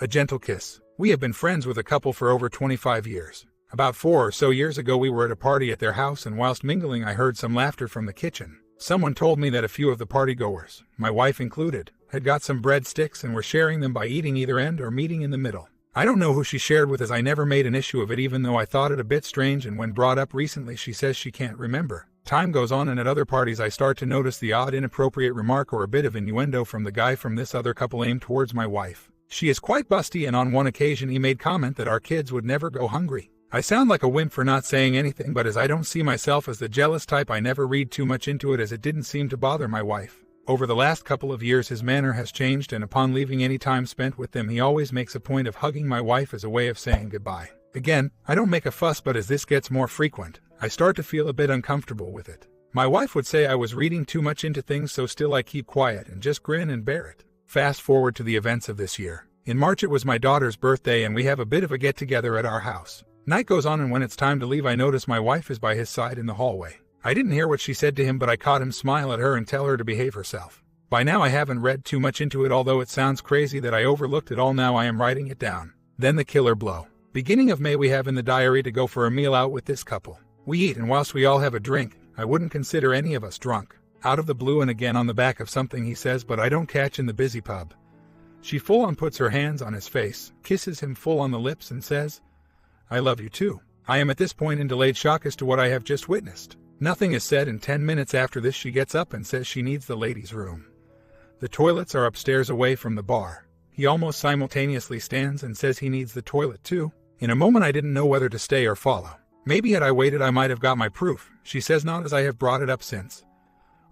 A gentle kiss. We have been friends with a couple for over 25 years. About 4 or so years ago we were at a party at their house, and whilst mingling I heard some laughter from the kitchen. Someone told me that a few of the partygoers, my wife included, had got some breadsticks and were sharing them by eating either end or meeting in the middle. I don't know who she shared with, as I never made an issue of it, even though I thought it a bit strange, and when brought up recently she says she can't remember. Time goes on, and at other parties I start to notice the odd inappropriate remark or a bit of innuendo from the guy from this other couple aimed towards my wife. She is quite busty, and on one occasion he made comment that our kids would never go hungry. I sound like a wimp for not saying anything, but as I don't see myself as the jealous type, I never read too much into it, as it didn't seem to bother my wife. Over the last couple of years his manner has changed, and upon leaving any time spent with them he always makes a point of hugging my wife as a way of saying goodbye. Again, I don't make a fuss, but as this gets more frequent, I start to feel a bit uncomfortable with it. My wife would say I was reading too much into things, so still I keep quiet and just grin and bear it. Fast forward to the events of this year. In March it was my daughter's birthday, and we have a bit of a get-together at our house. Night goes on, and when it's time to leave I notice my wife is by his side in the hallway. I didn't hear what she said to him, but I caught him smile at her and tell her to behave herself. By now I haven't read too much into it, although it sounds crazy that I overlooked it all. Now I am writing it down. Then the killer blow. Beginning of May we have in the diary to go for a meal out with this couple. We eat, and whilst we all have a drink, I wouldn't consider any of us drunk. Out of the blue, and again on the back of something he says but I don't catch in the busy pub, she full on puts her hands on his face, kisses him full on the lips, and says, "I love you too." I am at this point in delayed shock as to what I have just witnessed. Nothing is said, and 10 minutes after this she gets up and says she needs the ladies' room. The toilets are upstairs away from the bar. He almost simultaneously stands and says he needs the toilet too. In a moment I didn't know whether to stay or follow. Maybe had I waited I might have got my proof. She says not, as I have brought it up since.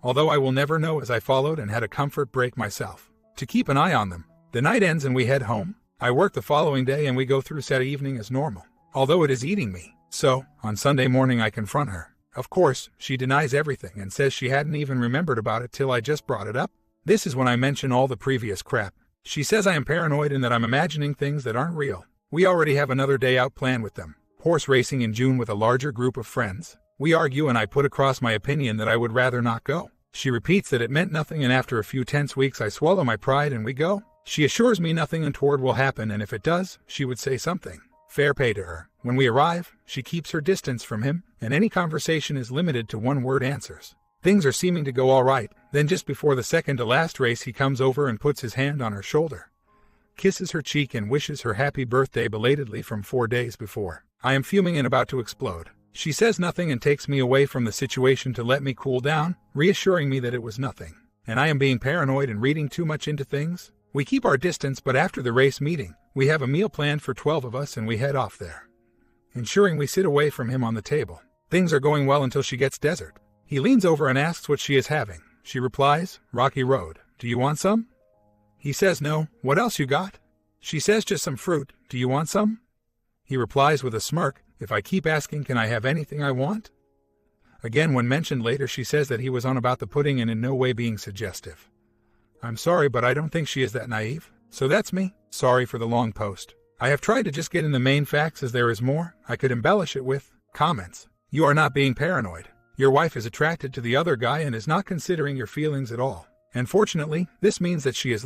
Although I will never know, as I followed and had a comfort break myself to keep an eye on them. The night ends and we head home. I work the following day and we go through Saturday evening as normal, although it is eating me. So, on Sunday morning I confront her. Of course, she denies everything and says she hadn't even remembered about it till I just brought it up. This is when I mention all the previous crap. She says I am paranoid and that I'm imagining things that aren't real. We already have another day out planned with them. Horse racing in June with a larger group of friends. We argue and I put across my opinion that I would rather not go. She repeats that it meant nothing, and after a few tense weeks I swallow my pride and we go. She assures me nothing untoward will happen, and if it does, she would say something. Fair pay to her. When we arrive, she keeps her distance from him, and any conversation is limited to one-word answers. Things are seeming to go all right. Then just before the second to last race he comes over and puts his hand on her shoulder, kisses her cheek, and wishes her happy birthday belatedly from 4 days before. I am fuming and about to explode. She says nothing and takes me away from the situation to let me cool down, reassuring me that it was nothing, and I am being paranoid and reading too much into things. We keep our distance, but after the race meeting, we have a meal planned for 12 of us and we head off there, ensuring we sit away from him on the table. Things are going well until she gets desert. He leans over and asks what she is having. She replies, "Rocky Road. Do you want some?" He says no. "What else you got?" She says just some fruit. "Do you want some?" He replies with a smirk, "If I keep asking, can I have anything I want?" Again, when mentioned later, she says that he was on about the pudding and in no way being suggestive. I'm sorry, but I don't think she is that naive. So that's me. Sorry for the long post. I have tried to just get in the main facts, as there is more I could embellish it with. Comments. You are not being paranoid. Your wife is attracted to the other guy and is not considering your feelings at all. And fortunately, this means that she is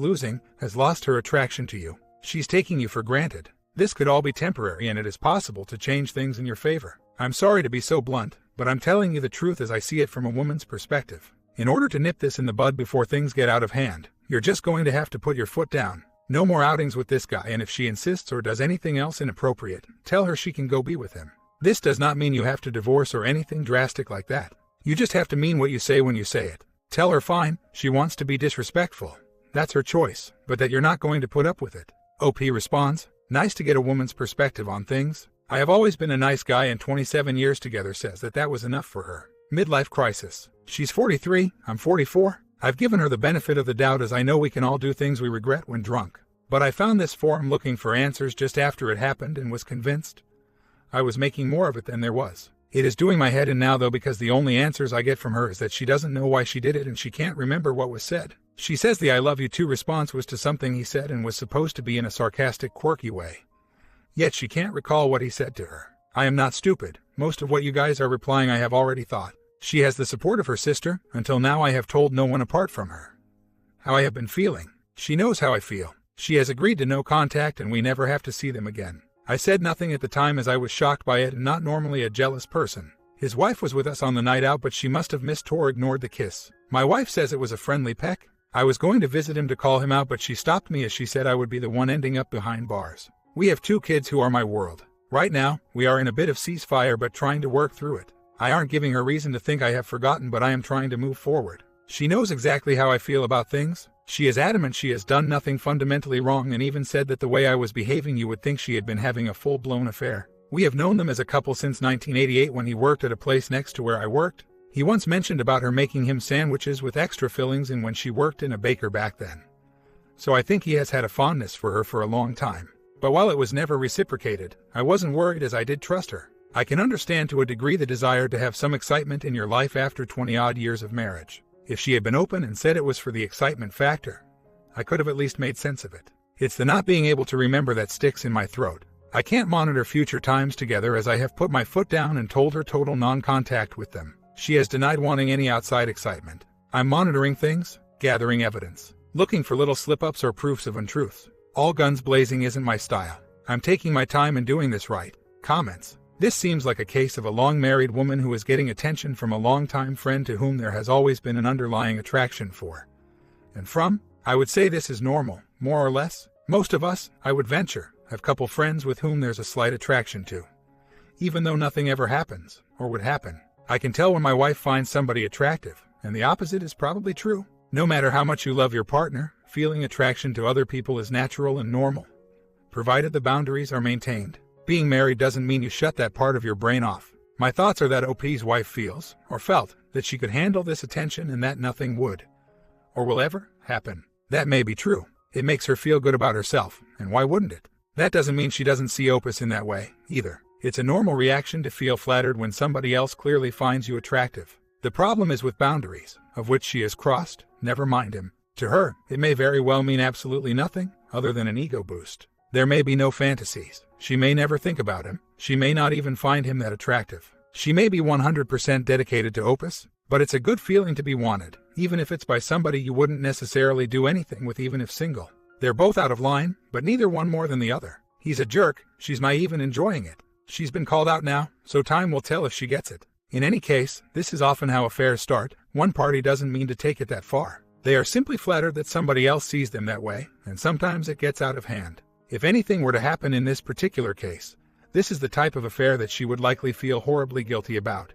has lost her attraction to you. She's taking you for granted. This could all be temporary, and it is possible to change things in your favor. I'm sorry to be so blunt, but I'm telling you the truth as I see it from a woman's perspective. In order to nip this in the bud before things get out of hand, you're just going to have to put your foot down. No more outings with this guy, and if she insists or does anything else inappropriate, tell her she can go be with him. This does not mean you have to divorce or anything drastic like that. You just have to mean what you say when you say it. Tell her fine, she wants to be disrespectful. That's her choice, but that you're not going to put up with it. OP responds, nice to get a woman's perspective on things. I have always been a nice guy, and 27 years together says that was enough for her. Midlife crisis. She's 43, I'm 44. I've given her the benefit of the doubt, as I know we can all do things we regret when drunk. But I found this forum looking for answers just after it happened and was convinced I was making more of it than there was. It is doing my head in now, though, because the only answers I get from her is that she doesn't know why she did it and she can't remember what was said. She says the "I love you too" response was to something he said and was supposed to be in a sarcastic, quirky way. Yet she can't recall what he said to her. I am not stupid. Most of what you guys are replying I have already thought. She has the support of her sister. Until now I have told no one apart from her how I have been feeling. She knows how I feel. She has agreed to no contact and we never have to see them again. I said nothing at the time as I was shocked by it and not normally a jealous person. His wife was with us on the night out, but she must have missed or ignored the kiss. My wife says it was a friendly peck. I was going to visit him to call him out, but she stopped me as she said I would be the one ending up behind bars. We have 2 kids who are my world. Right now, we are in a bit of ceasefire but trying to work through it. I aren't giving her reason to think I have forgotten, but I am trying to move forward. She knows exactly how I feel about things. She is adamant she has done nothing fundamentally wrong and even said that the way I was behaving you would think she had been having a full-blown affair. We have known them as a couple since 1988 when he worked at a place next to where I worked. He once mentioned about her making him sandwiches with extra fillings and when she worked in a baker back then. So I think he has had a fondness for her for a long time. But while it was never reciprocated, I wasn't worried as I did trust her. I can understand to a degree the desire to have some excitement in your life after 20-odd years of marriage. If she had been open and said it was for the excitement factor, I could have at least made sense of it. It's the not being able to remember that sticks in my throat. I can't monitor future times together as I have put my foot down and told her total non-contact with them. She has denied wanting any outside excitement. I'm monitoring things, gathering evidence, looking for little slip-ups or proofs of untruths. All guns blazing isn't my style. I'm taking my time and doing this right. Comments. This seems like a case of a long-married woman who is getting attention from a long-time friend to whom there has always been an underlying attraction for. And from? I would say this is normal, more or less. Most of us, I would venture, have couple friends with whom there's a slight attraction to. Even though nothing ever happens, or would happen. I can tell when my wife finds somebody attractive, and the opposite is probably true. No matter how much you love your partner, feeling attraction to other people is natural and normal, provided the boundaries are maintained. Being married doesn't mean you shut that part of your brain off. My thoughts are that OP's wife feels, or felt, that she could handle this attention and that nothing would, or will ever, happen. That may be true. It makes her feel good about herself, and why wouldn't it? That doesn't mean she doesn't see Opus in that way, either. It's a normal reaction to feel flattered when somebody else clearly finds you attractive. The problem is with boundaries, of which she has crossed, never mind him. To her, it may very well mean absolutely nothing, other than an ego boost. There may be no fantasies. She may never think about him. She may not even find him that attractive. She may be 100% dedicated to Opus, but it's a good feeling to be wanted, even if it's by somebody you wouldn't necessarily do anything with even if single. They're both out of line, but neither one more than the other. He's a jerk, she's naive and enjoying it. She's been called out now, so time will tell if she gets it. In any case, this is often how affairs start. One party doesn't mean to take it that far. They are simply flattered that somebody else sees them that way, and sometimes it gets out of hand. If anything were to happen in this particular case, this is the type of affair that she would likely feel horribly guilty about,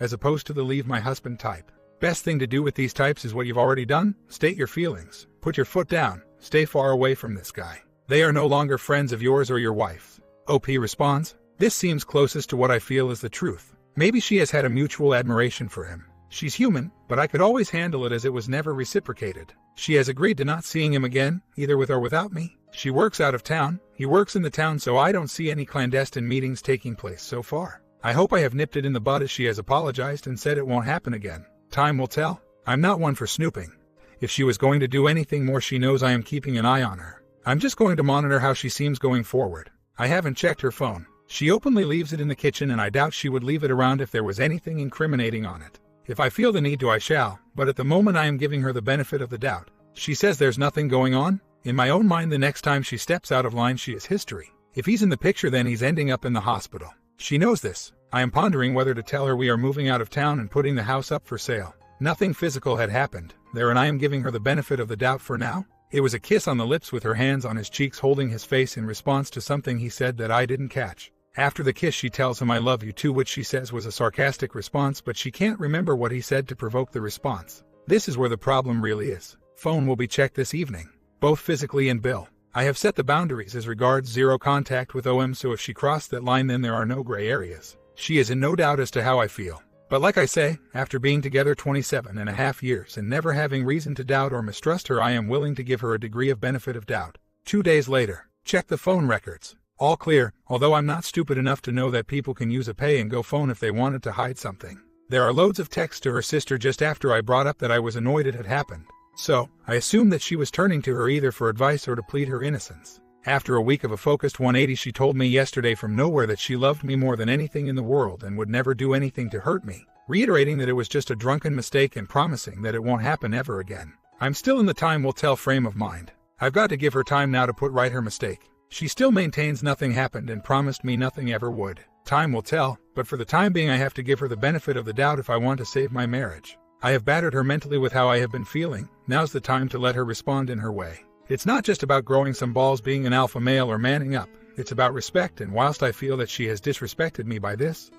as opposed to the leave my husband type. Best thing to do with these types is what you've already done. State your feelings. Put your foot down. Stay far away from this guy. They are no longer friends of yours or your wife's. OP responds, "This seems closest to what I feel is the truth. Maybe she has had a mutual admiration for him. She's human, but I could always handle it as it was never reciprocated. She has agreed to not seeing him again, either with or without me. She works out of town. He works in the town, so I don't see any clandestine meetings taking place so far. I hope I have nipped it in the bud as she has apologized and said it won't happen again. Time will tell. I'm not one for snooping. If she was going to do anything more, she knows I am keeping an eye on her. I'm just going to monitor how she seems going forward. I haven't checked her phone. She openly leaves it in the kitchen, and I doubt she would leave it around if there was anything incriminating on it. If I feel the need to, I shall, but at the moment I am giving her the benefit of the doubt. She says there's nothing going on. In my own mind, the next time she steps out of line, she is history. If he's in the picture, then he's ending up in the hospital. She knows this. I am pondering whether to tell her we are moving out of town and putting the house up for sale. Nothing physical had happened there, and I am giving her the benefit of the doubt for now. It was a kiss on the lips with her hands on his cheeks, holding his face in response to something he said that I didn't catch. After the kiss, she tells him I love you too, which she says was a sarcastic response, but she can't remember what he said to provoke the response. This is where the problem really is. Phone will be checked this evening, both physically and Bill. I have set the boundaries as regards zero contact with OM, so if she crossed that line, then there are no gray areas. She is in no doubt as to how I feel. But like I say, after being together 27.5 years and never having reason to doubt or mistrust her, I am willing to give her a degree of benefit of doubt. 2 days later, check the phone records. All clear, although I'm not stupid enough to know that people can use a pay-and-go phone if they wanted to hide something. There are loads of texts to her sister just after I brought up that I was annoyed it had happened. So, I assumed that she was turning to her either for advice or to plead her innocence. After a week of a focused 180, she told me yesterday from nowhere that she loved me more than anything in the world and would never do anything to hurt me, reiterating that it was just a drunken mistake and promising that it won't happen ever again. I'm still in the time will tell frame of mind. I've got to give her time now to put right her mistake. She still maintains nothing happened and promised me nothing ever would. Time will tell, but for the time being I have to give her the benefit of the doubt if I want to save my marriage. I have battered her mentally with how I have been feeling. Now's the time to let her respond in her way. It's not just about growing some balls, being an alpha male, or manning up. It's about respect, and whilst I feel that she has disrespected me by this,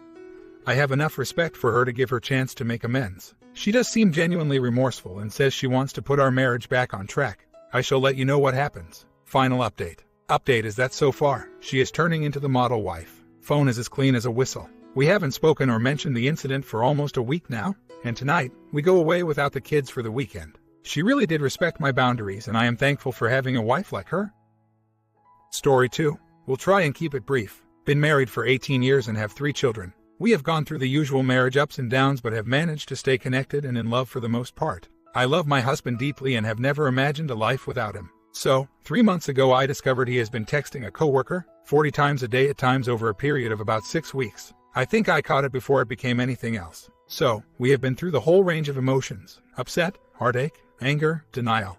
I have enough respect for her to give her chance to make amends. She does seem genuinely remorseful and says she wants to put our marriage back on track. I shall let you know what happens. Final update. Update is that so far, she is turning into the model wife. Phone is as clean as a whistle. We haven't spoken or mentioned the incident for almost a week now, and tonight, we go away without the kids for the weekend. She really did respect my boundaries, and I am thankful for having a wife like her. Story 2. We'll try and keep it brief. Been married for 18 years and have 3 children. We have gone through the usual marriage ups and downs but have managed to stay connected and in love for the most part. I love my husband deeply and have never imagined a life without him. So, 3 months ago I discovered he has been texting a coworker 40 times a day, at times over a period of about 6 weeks. I think I caught it before it became anything else. So, we have been through the whole range of emotions: upset, heartache, anger, denial.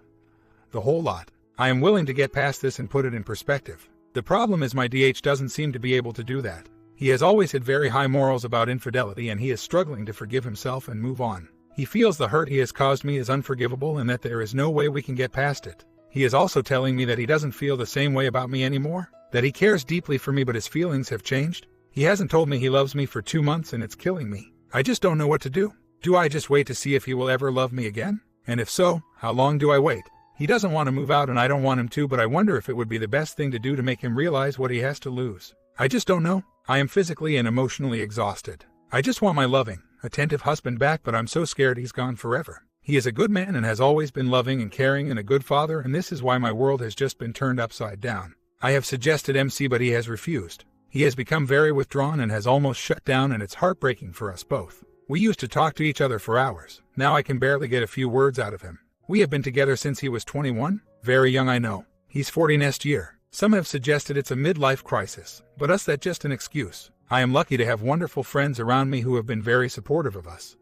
The whole lot. I am willing to get past this and put it in perspective. The problem is my DH doesn't seem to be able to do that. He has always had very high morals about infidelity and he is struggling to forgive himself and move on. He feels the hurt he has caused me is unforgivable and that there is no way we can get past it. He is also telling me that he doesn't feel the same way about me anymore, that he cares deeply for me but his feelings have changed. He hasn't told me he loves me for 2 months and it's killing me. I just don't know what to do. Do I just wait to see if he will ever love me again? And if so, how long do I wait? He doesn't want to move out and I don't want him to, but I wonder if it would be the best thing to do to make him realize what he has to lose. I just don't know. I am physically and emotionally exhausted. I just want my loving, attentive husband back, but I'm so scared he's gone forever. He is a good man and has always been loving and caring and a good father, and this is why my world has just been turned upside down. I have suggested MC but he has refused. He has become very withdrawn and has almost shut down, and it's heartbreaking for us both. We used to talk to each other for hours. Now I can barely get a few words out of him. We have been together since he was 21. Very young, I know. He's 40 next year. Some have suggested it's a midlife crisis, but us that's just an excuse. I am lucky to have wonderful friends around me who have been very supportive of us.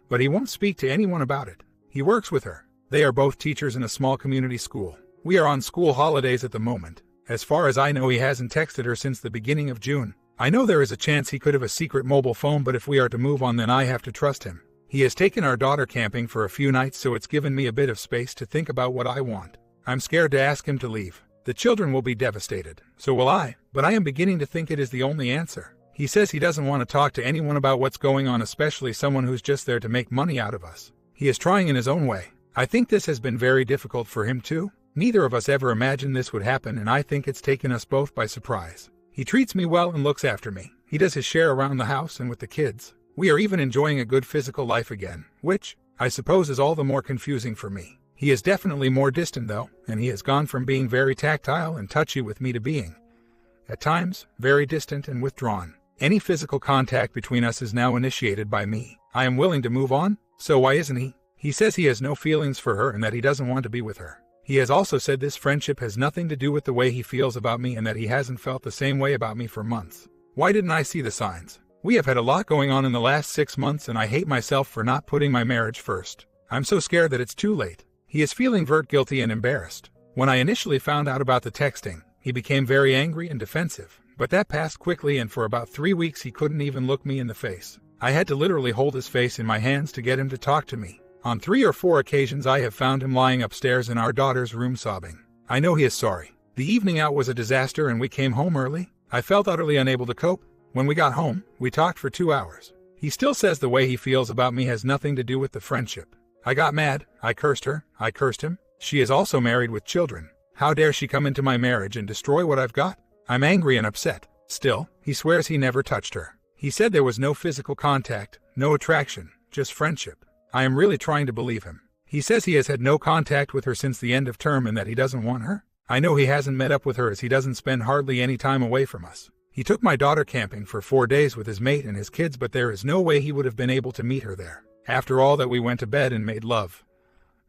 But he won't speak to anyone about it. He works with her. They are both teachers in a small community school. We are on school holidays at the moment. As far as I know, he hasn't texted her since the beginning of June. I know there is a chance he could have a secret mobile phone, but if we are to move on, then I have to trust him. He has taken our daughter camping for a few nights, so it's given me a bit of space to think about what I want. I'm scared to ask him to leave. The children will be devastated. So will I, but I am beginning to think it is the only answer. He says he doesn't want to talk to anyone about what's going on, especially someone who's just there to make money out of us. He is trying in his own way. I think this has been very difficult for him too. Neither of us ever imagined this would happen, and I think it's taken us both by surprise. He treats me well and looks after me. He does his share around the house and with the kids. We are even enjoying a good physical life again, which, I suppose, is all the more confusing for me. He is definitely more distant though, and he has gone from being very tactile and touchy with me to being, at times, very distant and withdrawn. Any physical contact between us is now initiated by me. I am willing to move on, so why isn't he? He says he has no feelings for her and that he doesn't want to be with her. He has also said this friendship has nothing to do with the way he feels about me and that he hasn't felt the same way about me for months. Why didn't I see the signs? We have had a lot going on in the last 6 months and I hate myself for not putting my marriage first. I'm so scared that it's too late. He is feeling guilty and embarrassed. When I initially found out about the texting, he became very angry and defensive, but that passed quickly and for about 3 weeks he couldn't even look me in the face. I had to literally hold his face in my hands to get him to talk to me. On 3 or 4 occasions I have found him lying upstairs in our daughter's room sobbing. I know he is sorry. The evening out was a disaster and we came home early. I felt utterly unable to cope. When we got home, we talked for 2 hours. He still says the way he feels about me has nothing to do with the friendship. I got mad. I cursed her. I cursed him. She is also married with children. How dare she come into my marriage and destroy what I've got? I'm angry and upset. Still, he swears he never touched her. He said there was no physical contact, no attraction, just friendship. I am really trying to believe him. He says he has had no contact with her since the end of term and that he doesn't want her. I know he hasn't met up with her as he doesn't spend hardly any time away from us. He took my daughter camping for 4 days with his mate and his kids, but there is no way he would have been able to meet her there. After all that, we went to bed and made love.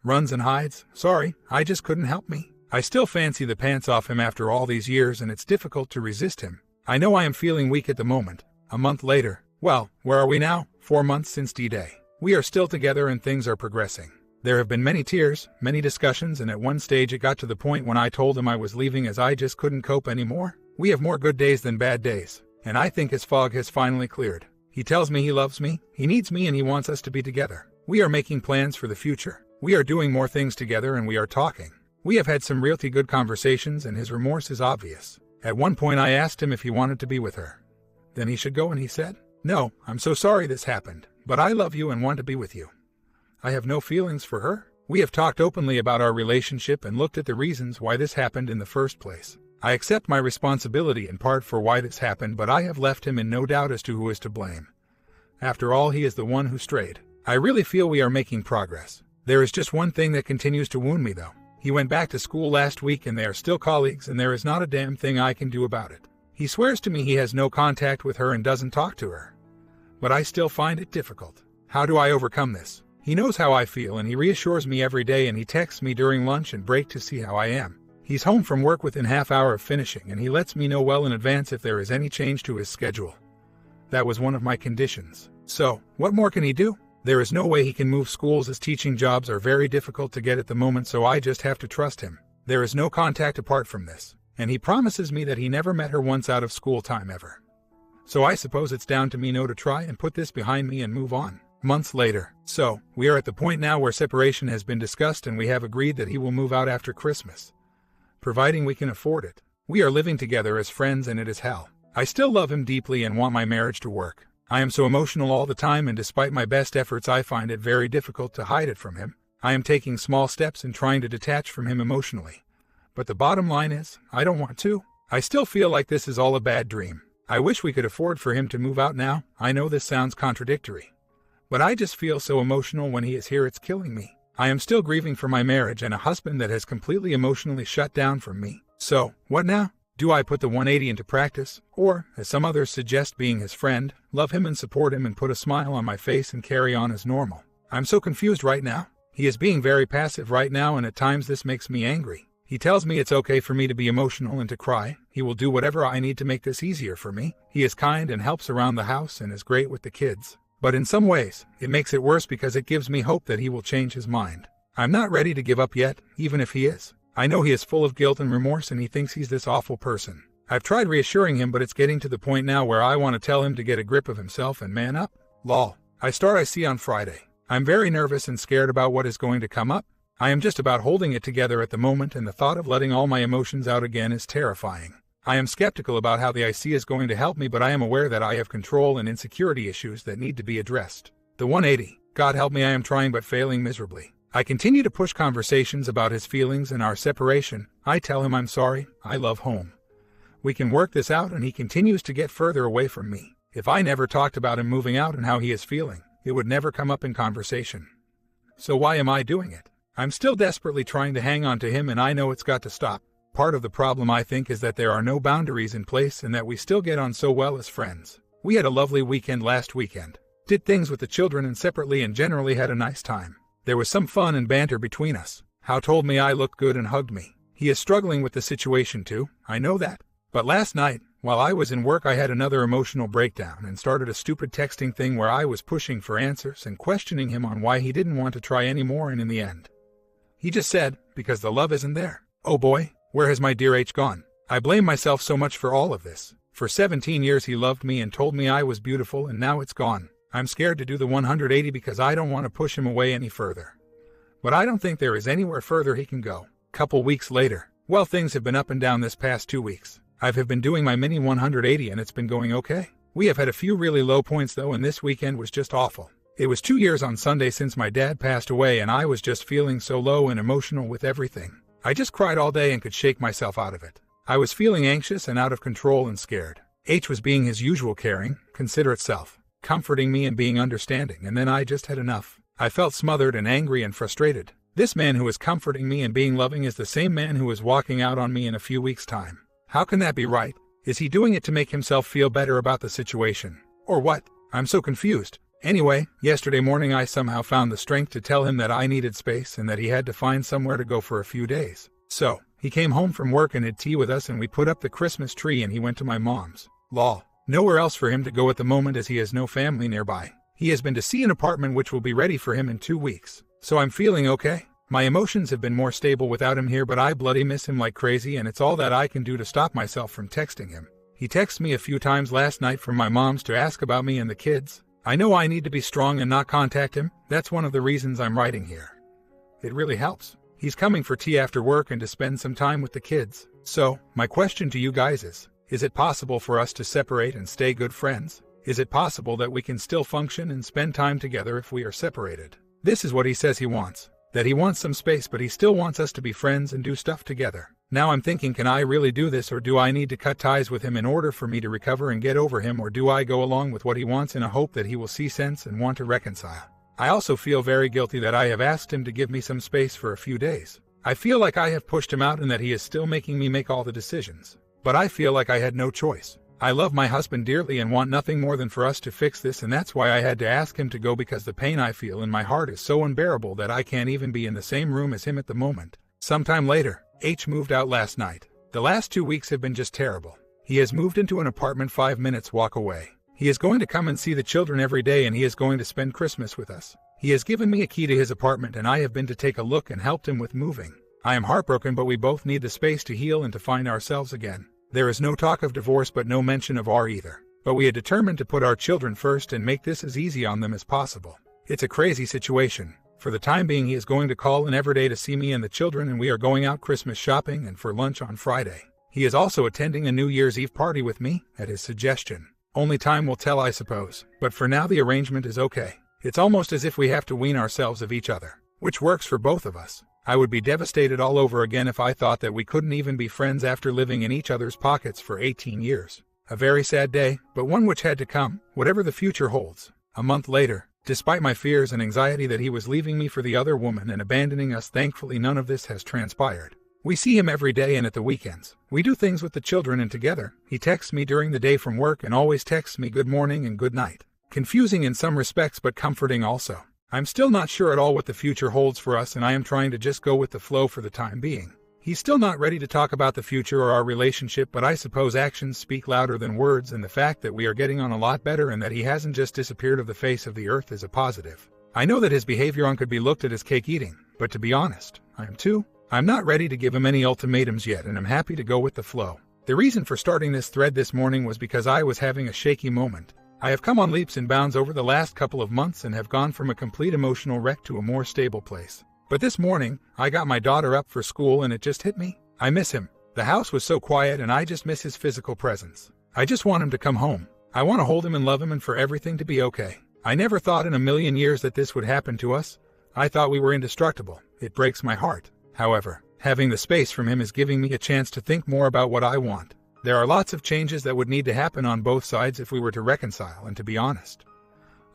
Runs and hides? Sorry, I just couldn't help me. I still fancy the pants off him after all these years and it's difficult to resist him. I know I am feeling weak at the moment. A month later, well, where are we now? 4 months since D-Day. We are still together and things are progressing. There have been many tears, many discussions, and at one stage it got to the point when I told him I was leaving as I just couldn't cope anymore. We have more good days than bad days, and I think his fog has finally cleared. He tells me he loves me, he needs me, and he wants us to be together. We are making plans for the future. We are doing more things together, and we are talking. We have had some really good conversations, and his remorse is obvious. At one point I asked him if he wanted to be with her. Then he should go, and he said, "No, I'm so sorry this happened, but I love you and want to be with you." I have no feelings for her. We have talked openly about our relationship and looked at the reasons why this happened in the first place. I accept my responsibility in part for why this happened, but I have left him in no doubt as to who is to blame. After all, he is the one who strayed. I really feel we are making progress. There is just one thing that continues to wound me, though. He went back to school last week and they are still colleagues, and there is not a damn thing I can do about it. He swears to me he has no contact with her and doesn't talk to her. But I still find it difficult. How do I overcome this? He knows how I feel, and he reassures me every day, and he texts me during lunch and break to see how I am. He's home from work within half hour of finishing, and he lets me know well in advance if there is any change to his schedule. That was one of my conditions. So, what more can he do? There is no way he can move schools, as teaching jobs are very difficult to get at the moment, so I just have to trust him. There is no contact apart from this, and he promises me that he never met her once out of school time ever. So I suppose it's down to me now to try and put this behind me and move on. Months later. So, we are at the point now where separation has been discussed, and we have agreed that he will move out after Christmas, providing we can afford it. We are living together as friends, and it is hell. I still love him deeply and want my marriage to work. I am so emotional all the time, and despite my best efforts I find it very difficult to hide it from him. I am taking small steps in trying to detach from him emotionally. But the bottom line is, I don't want to. I still feel like this is all a bad dream. I wish we could afford for him to move out now. I know this sounds contradictory, but I just feel so emotional when he is here, it's killing me. I am still grieving for my marriage and a husband that has completely emotionally shut down from me. So, what now? Do I put the 180 into practice? Or, as some others suggest, being his friend, love him and support him and put a smile on my face and carry on as normal? I'm so confused right now. He is being very passive right now, and at times this makes me angry. He tells me it's okay for me to be emotional and to cry. He will do whatever I need to make this easier for me. He is kind and helps around the house and is great with the kids. But in some ways, it makes it worse because it gives me hope that he will change his mind. I'm not ready to give up yet, even if he is. I know he is full of guilt and remorse, and he thinks he's this awful person. I've tried reassuring him, but it's getting to the point now where I want to tell him to get a grip of himself and man up. Lol. I see on Friday. I'm very nervous and scared about what is going to come up. I am just about holding it together at the moment, and the thought of letting all my emotions out again is terrifying. I am skeptical about how the IC is going to help me, but I am aware that I have control and insecurity issues that need to be addressed. The 180. God help me, I am trying but failing miserably. I continue to push conversations about his feelings and our separation. I tell him I'm sorry, I love home. We can work this out, and he continues to get further away from me. If I never talked about him moving out and how he is feeling, it would never come up in conversation. So why am I doing it? I'm still desperately trying to hang on to him, and I know it's got to stop. Part of the problem, I think, is that there are no boundaries in place and that we still get on so well as friends. We had a lovely weekend last weekend. Did things with the children and separately, and generally had a nice time. There was some fun and banter between us. Hal told me I looked good and hugged me. He is struggling with the situation too, I know that. But last night, while I was in work, I had another emotional breakdown and started a stupid texting thing where I was pushing for answers and questioning him on why he didn't want to try anymore, and in the end, he just said, because the love isn't there. Oh boy, where has my dear H gone? I blame myself so much for all of this. For 17 years he loved me and told me I was beautiful, and now it's gone. I'm scared to do the 180 because I don't want to push him away any further. But I don't think there is anywhere further he can go. Couple weeks later. Well, things have been up and down this past 2 weeks. I have been doing my mini 180 and it's been going okay. We have had a few really low points though, and this weekend was just awful. It was 2 years on Sunday since my dad passed away, and I was just feeling so low and emotional with everything. I just cried all day and could shake myself out of it. I was feeling anxious and out of control and scared. H was being his usual caring, considerate self, comforting me and being understanding, and then I just had enough. I felt smothered and angry and frustrated. This man who is comforting me and being loving is the same man who is walking out on me in a few weeks' time. How can that be right? Is he doing it to make himself feel better about the situation? Or what? I'm so confused. Anyway, yesterday morning I somehow found the strength to tell him that I needed space and that he had to find somewhere to go for a few days. So, he came home from work and had tea with us, and we put up the Christmas tree, and he went to my mom's. Lol. Nowhere else for him to go at the moment as he has no family nearby. He has been to see an apartment which will be ready for him in 2 weeks. So I'm feeling okay. My emotions have been more stable without him here, but I bloody miss him like crazy, and it's all that I can do to stop myself from texting him. He texted me a few times last night from my mom's to ask about me and the kids. I know I need to be strong and not contact him. That's one of the reasons I'm writing here. It really helps. He's coming for tea after work and to spend some time with the kids. So, my question to you guys is it possible for us to separate and stay good friends? Is it possible that we can still function and spend time together if we are separated? This is what he says he wants. That he wants some space, but he still wants us to be friends and do stuff together. Now I'm thinking, can I really do this, or do I need to cut ties with him in order for me to recover and get over him, or do I go along with what he wants in a hope that he will see sense and want to reconcile? I also feel very guilty that I have asked him to give me some space for a few days. I feel like I have pushed him out and that he is still making me make all the decisions. But I feel like I had no choice. I love my husband dearly and want nothing more than for us to fix this, and that's why I had to ask him to go, because the pain I feel in my heart is so unbearable that I can't even be in the same room as him at the moment. Sometime later, H moved out last night. The last 2 weeks have been just terrible. He has moved into an apartment 5 minutes walk away. He is going to come and see the children every day, and he is going to spend Christmas with us. He has given me a key to his apartment, and I have been to take a look and helped him with moving. I am heartbroken, but we both need the space to heal and to find ourselves again. There is no talk of divorce, but no mention of R either. But we had determined to put our children first and make this as easy on them as possible. It's a crazy situation. For the time being, he is going to call in every day to see me and the children, and we are going out Christmas shopping and for lunch on Friday. He is also attending a New Year's Eve party with me, at his suggestion. Only time will tell, I suppose. But for now, the arrangement is okay. It's almost as if we have to wean ourselves of each other, which works for both of us. I would be devastated all over again if I thought that we couldn't even be friends after living in each other's pockets for 18 years. A very sad day, but one which had to come, whatever the future holds. A month later, despite my fears and anxiety that he was leaving me for the other woman and abandoning us, thankfully none of this has transpired. We see him every day and at the weekends. We do things with the children and together. He texts me during the day from work and always texts me good morning and good night. Confusing in some respects, but comforting also. I'm still not sure at all what the future holds for us, and I am trying to just go with the flow for the time being. He's still not ready to talk about the future or our relationship, but I suppose actions speak louder than words, and the fact that we are getting on a lot better and that he hasn't just disappeared off the face of the earth is a positive. I know that his behavior could be looked at as cake eating, but to be honest, I am too. I'm not ready to give him any ultimatums yet, and I'm happy to go with the flow. The reason for starting this thread this morning was because I was having a shaky moment. I have come on leaps and bounds over the last couple of months and have gone from a complete emotional wreck to a more stable place. But this morning, I got my daughter up for school and it just hit me. I miss him. The house was so quiet and I just miss his physical presence. I just want him to come home. I want to hold him and love him and for everything to be okay. I never thought in a million years that this would happen to us. I thought we were indestructible. It breaks my heart. However, having the space from him is giving me a chance to think more about what I want. There are lots of changes that would need to happen on both sides if we were to reconcile, and to be honest,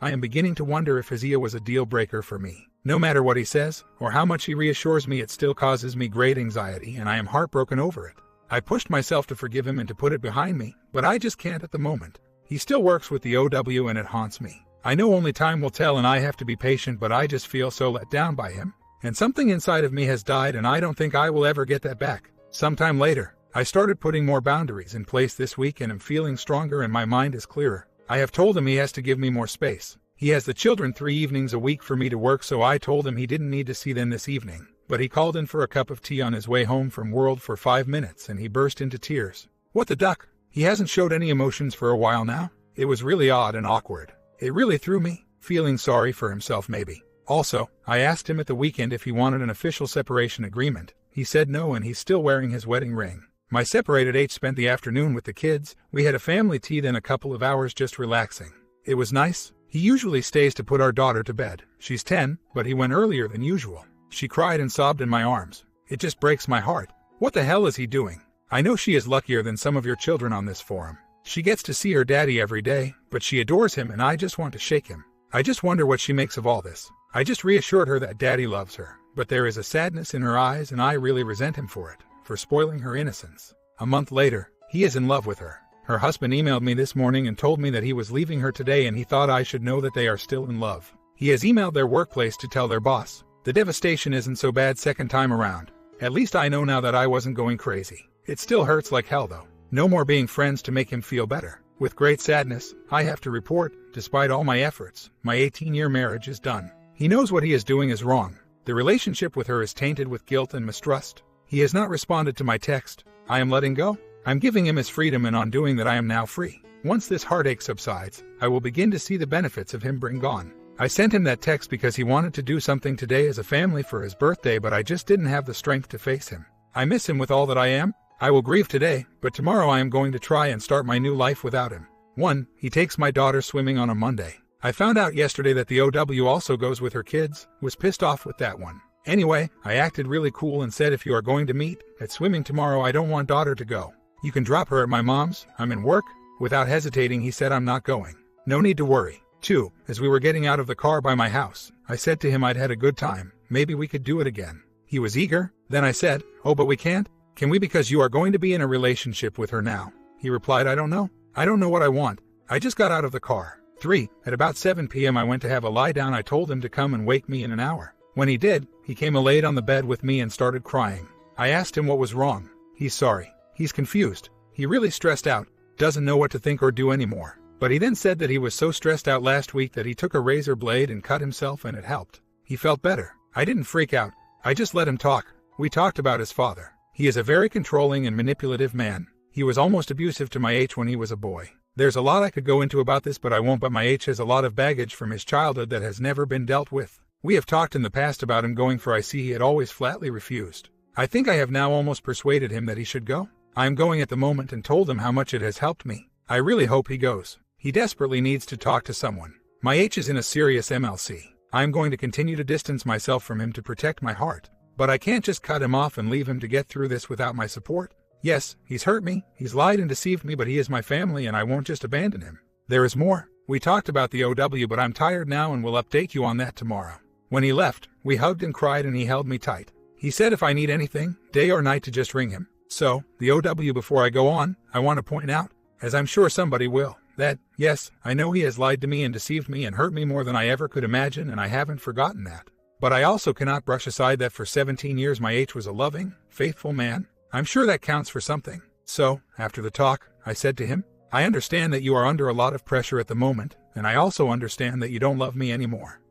I am beginning to wonder if Hizia was a deal breaker for me. No matter what he says, or how much he reassures me, it still causes me great anxiety, and I am heartbroken over it. I pushed myself to forgive him and to put it behind me, but I just can't at the moment. He still works with the OW and it haunts me. I know only time will tell and I have to be patient, but I just feel so let down by him. And something inside of me has died, and I don't think I will ever get that back. Sometime later, I started putting more boundaries in place this week and am feeling stronger and my mind is clearer. I have told him he has to give me more space. He has the children 3 evenings a week for me to work, so I told him he didn't need to see them this evening. But he called in for a cup of tea on his way home from World for 5 minutes and he burst into tears. What the duck? He hasn't showed any emotions for a while now. It was really odd and awkward. It really threw me, feeling sorry for himself maybe. Also, I asked him at the weekend if he wanted an official separation agreement. He said no, and he's still wearing his wedding ring. My separated H spent the afternoon with the kids. We had a family tea, then a couple of hours just relaxing. It was nice. He usually stays to put our daughter to bed. She's 10, but he went earlier than usual. She cried and sobbed in my arms. It just breaks my heart. What the hell is he doing? I know she is luckier than some of your children on this forum. She gets to see her daddy every day, but she adores him and I just want to shake him. I just wonder what she makes of all this. I just reassured her that daddy loves her, but there is a sadness in her eyes and I really resent him for it, for spoiling her innocence. A month later, he is in love with her. Her husband emailed me this morning and told me that he was leaving her today and he thought I should know that they are still in love. He has emailed their workplace to tell their boss. The devastation isn't so bad second time around. At least I know now that I wasn't going crazy. It still hurts like hell though. No more being friends to make him feel better. With great sadness, I have to report, despite all my efforts, my 18-year marriage is done. He knows what he is doing is wrong. The relationship with her is tainted with guilt and mistrust. He has not responded to my text. I am letting go. I'm giving him his freedom, and on doing that I am now free. Once this heartache subsides, I will begin to see the benefits of him being gone. I sent him that text because he wanted to do something today as a family for his birthday, but I just didn't have the strength to face him. I miss him with all that I am. I will grieve today, but tomorrow I am going to try and start my new life without him. 1. He takes my daughter swimming on a Monday. I found out yesterday that the OW also goes with her kids. Was pissed off with that one. Anyway, I acted really cool and said if you are going to meet at swimming tomorrow, I don't want daughter to go. You can drop her at my mom's. I'm in work. Without hesitating, he said I'm not going. No need to worry. 2. As we were getting out of the car by my house, I said to him I'd had a good time. Maybe we could do it again. He was eager. Then I said, oh, but we can't? Can we, because you are going to be in a relationship with her now? He replied, I don't know. I don't know what I want. I just got out of the car. 3. At about 7 p.m. I went to have a lie down. I told him to come and wake me in an hour. When he did, he came and laid on the bed with me and started crying. I asked him what was wrong. He's sorry. He's confused. He really stressed out. Doesn't know what to think or do anymore. But he then said that he was so stressed out last week that he took a razor blade and cut himself and it helped. He felt better. I didn't freak out. I just let him talk. We talked about his father. He is a very controlling and manipulative man. He was almost abusive to my H when he was a boy. There's a lot I could go into about this, but I won't. But my H has a lot of baggage from his childhood that has never been dealt with. We have talked in the past about him going for IC. He had always flatly refused. I think I have now almost persuaded him that he should go. I am going at the moment and told him how much it has helped me. I really hope he goes. He desperately needs to talk to someone. My H is in a serious MLC. I am going to continue to distance myself from him to protect my heart. But I can't just cut him off and leave him to get through this without my support. Yes, he's hurt me, he's lied and deceived me, but he is my family and I won't just abandon him. There is more. We talked about the OW, but I'm tired now and will update you on that tomorrow. When he left, we hugged and cried and he held me tight. He said if I need anything, day or night, to just ring him. So, the OW, before I go on, I want to point out, as I'm sure somebody will, that, yes, I know he has lied to me and deceived me and hurt me more than I ever could imagine, and I haven't forgotten that. But I also cannot brush aside that for 17 years my H was a loving, faithful man. I'm sure that counts for something. So, after the talk, I said to him, I understand that you are under a lot of pressure at the moment, and I also understand that you don't love me anymore.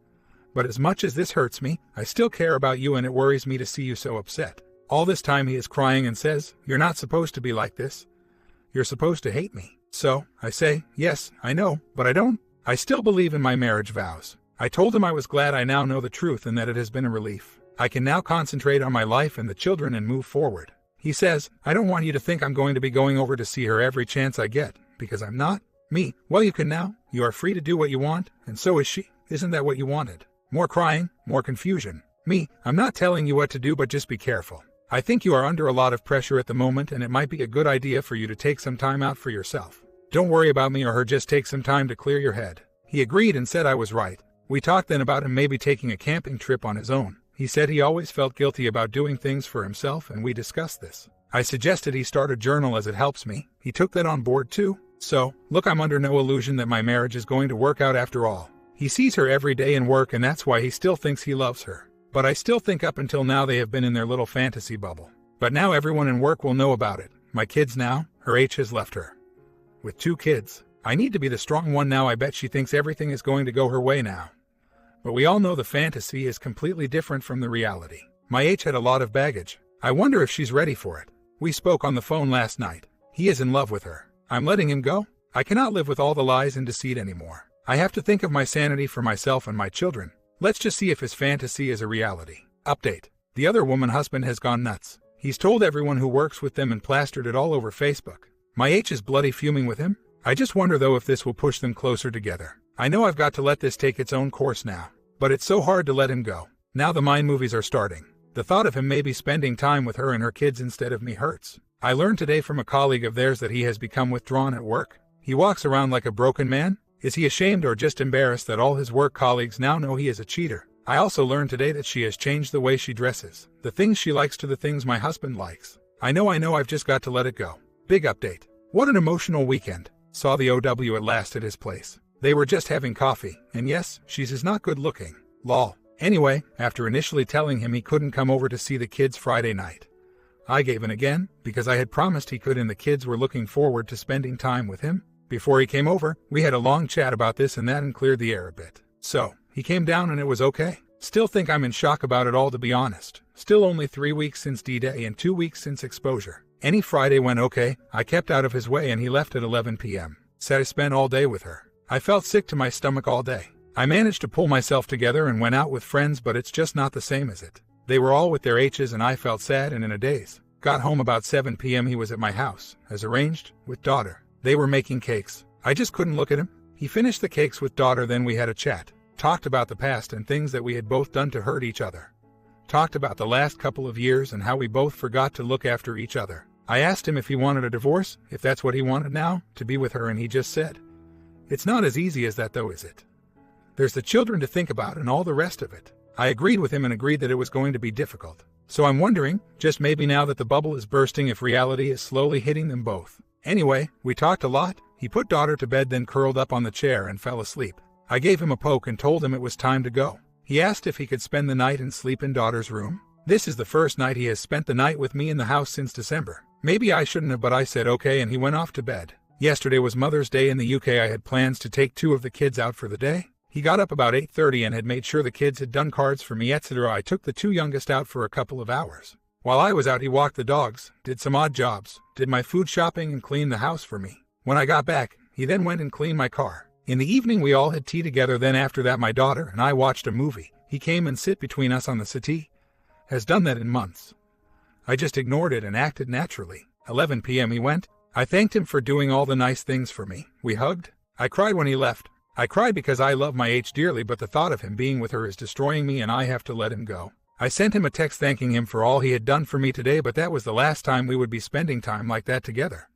But as much as this hurts me, I still care about you and it worries me to see you so upset. All this time he is crying and says, you're not supposed to be like this. You're supposed to hate me. So, I say, yes, I know, but I don't. I still believe in my marriage vows. I told him I was glad I now know the truth and that it has been a relief. I can now concentrate on my life and the children and move forward. He says, I don't want you to think I'm going to be going over to see her every chance I get, because I'm not. Me, well, you can now. You are free to do what you want, and so is she. Isn't that what you wanted? More crying, more confusion. Me, I'm not telling you what to do, but just be careful. I think you are under a lot of pressure at the moment, and it might be a good idea for you to take some time out for yourself. Don't worry about me or her, just take some time to clear your head. He agreed and said I was right. We talked then about him maybe taking a camping trip on his own. He said he always felt guilty about doing things for himself, and we discussed this. I suggested he start a journal as it helps me. He took that on board too. So, look, I'm under no illusion that my marriage is going to work out after all. He sees her every day in work, and that's why he still thinks he loves her. But I still think up until now they have been in their little fantasy bubble. But now everyone in work will know about it. My kids now, her H has left her. With 2 kids. I need to be the strong one now. I bet she thinks everything is going to go her way now. But we all know the fantasy is completely different from the reality. My H had a lot of baggage. I wonder if she's ready for it. We spoke on the phone last night. He is in love with her. I'm letting him go. I cannot live with all the lies and deceit anymore. I have to think of my sanity for myself and my children. Let's just see if his fantasy is a reality. Update. The other woman husband has gone nuts. He's told everyone who works with them and plastered it all over Facebook. My H is bloody fuming with him. I just wonder though if this will push them closer together. I know I've got to let this take its own course now. But it's so hard to let him go. Now the mind movies are starting. The thought of him maybe spending time with her and her kids instead of me hurts. I learned today from a colleague of theirs that he has become withdrawn at work. He walks around like a broken man. Is he ashamed or just embarrassed that all his work colleagues now know he is a cheater? I also learned today that she has changed the way she dresses, the things she likes to the things my husband likes. I know I've just got to let it go. Big update. What an emotional weekend. Saw the OW at last at his place. They were just having coffee, and yes, she's not good looking. Lol. Anyway, after initially telling him he couldn't come over to see the kids Friday night, I gave in again, because I had promised he could and the kids were looking forward to spending time with him. Before he came over, we had a long chat about this and that and cleared the air a bit. So, He came down and it was okay. Still think I'm in shock about it all, to be honest. Still only 3 weeks since D-Day and 2 weeks since exposure. Any Friday went okay. I kept out of his way and he left at 11 p.m. Said I spent all day with her. I felt sick to my stomach all day. I managed to pull myself together and went out with friends, but it's just not the same as it. They were all with their H's and I felt sad and in a daze. Got home about 7 p.m. He was at my house, as arranged, with daughter. They were making cakes. I just couldn't look at him. He finished the cakes with daughter, then we had a chat. Talked about the past and things that we had both done to hurt each other. Talked about the last couple of years and how we both forgot to look after each other. I asked him if he wanted a divorce, if that's what he wanted now, to be with her, and he just said, "It's not as easy as that though, is it? There's the children to think about and all the rest of it." I agreed with him and agreed that it was going to be difficult. So I'm wondering, just maybe now that the bubble is bursting, if reality is slowly hitting them both. Anyway, we talked a lot. He put daughter to bed, then curled up on the chair and fell asleep. I gave him a poke and told him it was time to go. He asked if he could spend the night and sleep in daughter's room. This is the first night he has spent the night with me in the house since December. Maybe I shouldn't have, but I said okay and he went off to bed. Yesterday was Mother's Day in the UK. I had plans to take 2 of the kids out for the day. He got up about 8:30 and had made sure the kids had done cards for me, etc. I took the 2 youngest out for a couple of hours. While I was out, he walked the dogs, did some odd jobs, did my food shopping and cleaned the house for me. When I got back, he then went and cleaned my car. In the evening we all had tea together, then after that my daughter and I watched a movie. He came and sit between us on the settee. Has done that in months. I just ignored it and acted naturally. 11 p.m. he went. I thanked him for doing all the nice things for me. We hugged. I cried when he left. I cried because I love my H dearly, but the thought of him being with her is destroying me and I have to let him go. I sent him a text thanking him for all he had done for me today, but that was the last time we would be spending time like that together.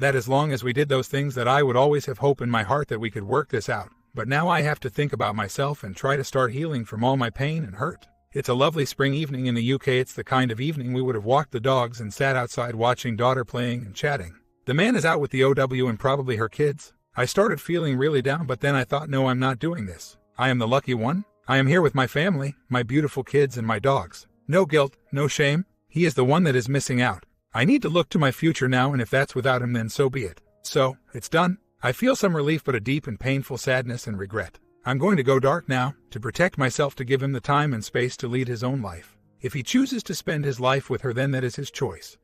That as long as we did those things, that I would always have hope in my heart that we could work this out. But now I have to think about myself and try to start healing from all my pain and hurt. It's a lovely spring evening in the UK. It's the kind of evening we would have walked the dogs and sat outside watching daughter playing and chatting. The man is out with the OW and probably her kids. I started feeling really down, but then I thought, no, I'm not doing this. I am the lucky one. I am here with my family, my beautiful kids and my dogs. No guilt, no shame. He is the one that is missing out. I need to look to my future now, and if that's without him, then so be it. So, it's done. I feel some relief, but a deep and painful sadness and regret. I'm going to go dark now, to protect myself, to give him the time and space to lead his own life. If he chooses to spend his life with her, then that is his choice.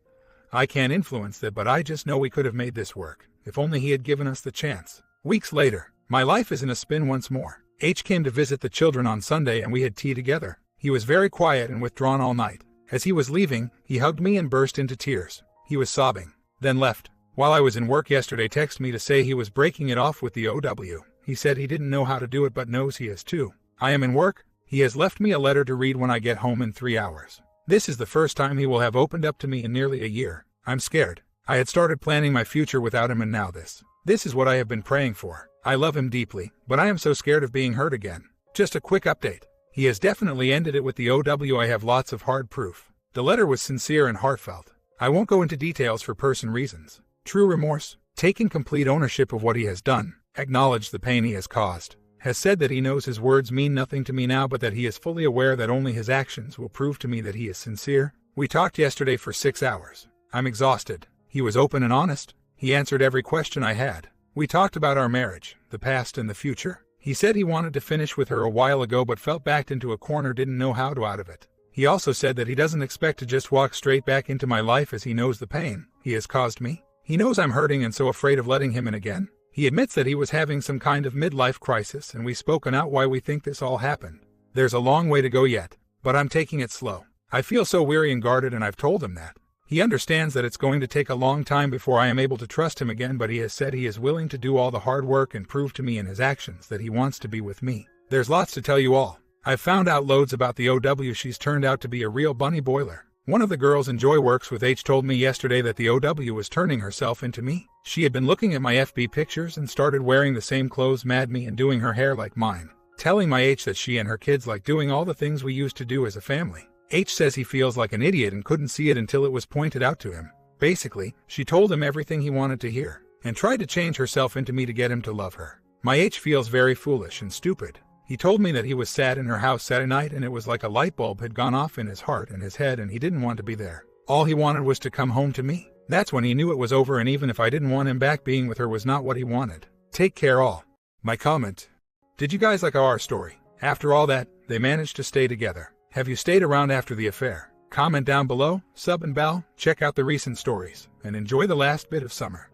I can't influence that, but I just know we could have made this work, if only he had given us the chance. Weeks later, my life is in a spin once more. H came to visit the children on Sunday and we had tea together. He was very quiet and withdrawn all night. As he was leaving, he hugged me and burst into tears. He was sobbing, then left. While I was in work yesterday, texted me to say he was breaking it off with the OW. He said he didn't know how to do it but knows he has too. I am in work. He has left me a letter to read when I get home in 3 hours. This is the first time he will have opened up to me in nearly a year. I'm scared. I had started planning my future without him, and now this. This is what I have been praying for. I love him deeply, but I am so scared of being hurt again. Just a quick update. He has definitely ended it with the OW. I have lots of hard proof. The letter was sincere and heartfelt. I won't go into details for personal reasons. True remorse, taking complete ownership of what he has done, acknowledged the pain he has caused, has said that he knows his words mean nothing to me now, but that he is fully aware that only his actions will prove to me that he is sincere. We talked yesterday for 6 hours. I'm exhausted. He was open and honest. He answered every question I had. We talked about our marriage, the past and the future. He said he wanted to finish with her a while ago but felt backed into a corner, didn't know how to out of it. He also said that he doesn't expect to just walk straight back into my life, as he knows the pain he has caused me. He knows I'm hurting and so afraid of letting him in again. He admits that he was having some kind of midlife crisis, and we've spoken out why we think this all happened. There's a long way to go yet, but I'm taking it slow. I feel so weary and guarded, and I've told him that. He understands that it's going to take a long time before I am able to trust him again, but he has said he is willing to do all the hard work and prove to me in his actions that he wants to be with me. There's lots to tell you all. I've found out loads about the OW. She's turned out to be a real bunny boiler. One of the girls in Joy works with H told me yesterday that the OW was turning herself into me. She had been looking at my FB pictures and started wearing the same clothes mad me and doing her hair like mine. Telling my H that she and her kids like doing all the things we used to do as a family. H says he feels like an idiot and couldn't see it until it was pointed out to him. Basically, she told him everything he wanted to hear, and tried to change herself into me to get him to love her. My H feels very foolish and stupid. He told me that he was sad in her house Saturday night, and it was like a light bulb had gone off in his heart and his head, and he didn't want to be there. All he wanted was to come home to me. That's when he knew it was over, and even if I didn't want him back, being with her was not what he wanted. Take care all. My comment. Did you guys like our story? After all that, they managed to stay together. Have you stayed around after the affair? Comment down below, sub and bell, check out the recent stories, and enjoy the last bit of summer.